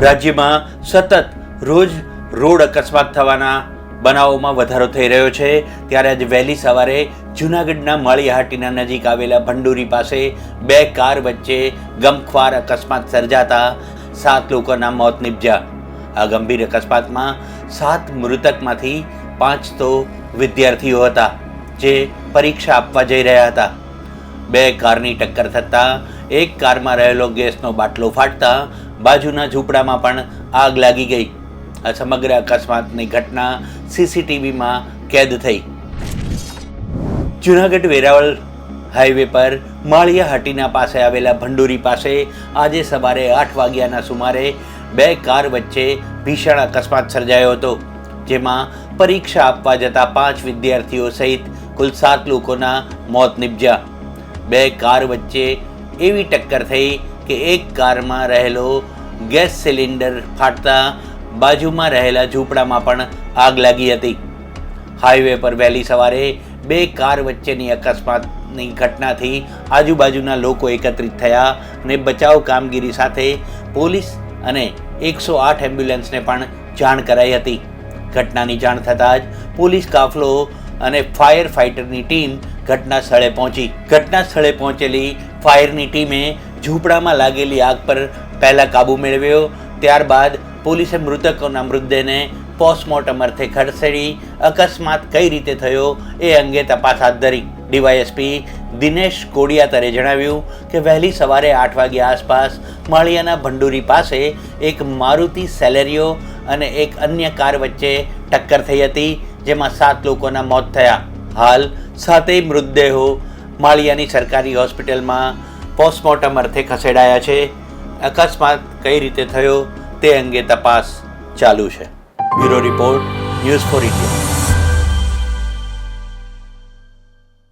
રાજ્યમાં સતત રોજ રોડ અકસ્માત થવાના બનાવોમાં વધારો થઈ રહ્યો છે ત્યારે આજે વહેલી સવારે જૂનાગઢના માળિયાહાટીના નજીક આવેલા ભંડોરી પાસે બે કાર વચ્ચે ગમખ્વાર અકસ્માત સર્જાતા 7 લોકોના મોત નીપજ્યા। આ ગંભીર અકસ્માતમાં 7 મૃતકમાંથી 5 તો વિદ્યાર્થીઓ હતા જે પરીક્ષા આપવા જઈ રહ્યા હતા। બે કારની ટક્કર થતાં એક કારમાં રહેલો ગેસનો બાટલો ફાટતા બાજુના ઝૂંપડામાં પણ આગ લાગી ગઈ। આ સમગ્ર અકસ્માતની ઘટના સીસીટીવીમાં કેદ થઈ। જૂનાગઢ વેરાવળ હાઈવે પર માળિયાહાટીના પાસે આવેલા ભંડોરી પાસે આજે સવારે 8 વાગ્યાના સુમારે બે કાર વચ્ચે ભીષણ અકસ્માત સર્જાયો હતો, જેમાં પરીક્ષા આપવા જતા 5 વિદ્યાર્થીઓ સહિત કુલ 7 લોકોના મોત નીપજ્યા। બે કાર વચ્ચે એવી ટક્કર થઈ કે એક કારમાં રહેલો ગેસ સિલિન્ડર ફાટતા બાજુમાં રહેલા ઝૂંપડામાં પણ આગ લાગી હતી। હાઈવે પર વહેલી સવારે બે કાર વચ્ચેની અકસ્માતની ઘટનાથી આજુબાજુના લોકો એકત્રિત થયા અને બચાવ કામગીરી સાથે પોલીસ અને 108 એમ્બ્યુલન્સને પણ જાણ કરાઈ હતી। ઘટનાની જાણ થતાં જ પોલીસ કાફલો અને ફાયર ફાઇટરની ટીમ ઘટના સ્થળે પહોંચી। ઘટના સ્થળે પહોંચેલી ફાયરની ટીમે ઝૂંપડામાં લાગેલી આગ પર પહેલાં કાબૂ મેળવ્યો, ત્યારબાદ પોલીસે મૃતકોના મૃતદેહને પોસ્ટમોર્ટમ અર્થે ખસેડી અકસ્માત કઈ રીતે થયો એ અંગે તપાસ હાથ ધરી। ડીવાયએસપી દિનેશ કોડિયાતરે જણાવ્યું કે વહેલી સવારે 8 વાગ્યા આસપાસ માળિયાના ભંડોરી પાસે એક મારુતિ સેલેરિયો અને એક અન્ય કાર વચ્ચે ટક્કર થઈ હતી, જેમાં 7 લોકોના મોત થયા। હાલ 7 મૃતદેહો માળિયાની સરકારી હોસ્પિટલમાં પોસ્ટમોર્ટમ અર્થે ખસેડાયા છે। અકસ્માત કઈ રીતે થયો તે અંગે તપાસ ચાલુ છે। Bureau report, news for India.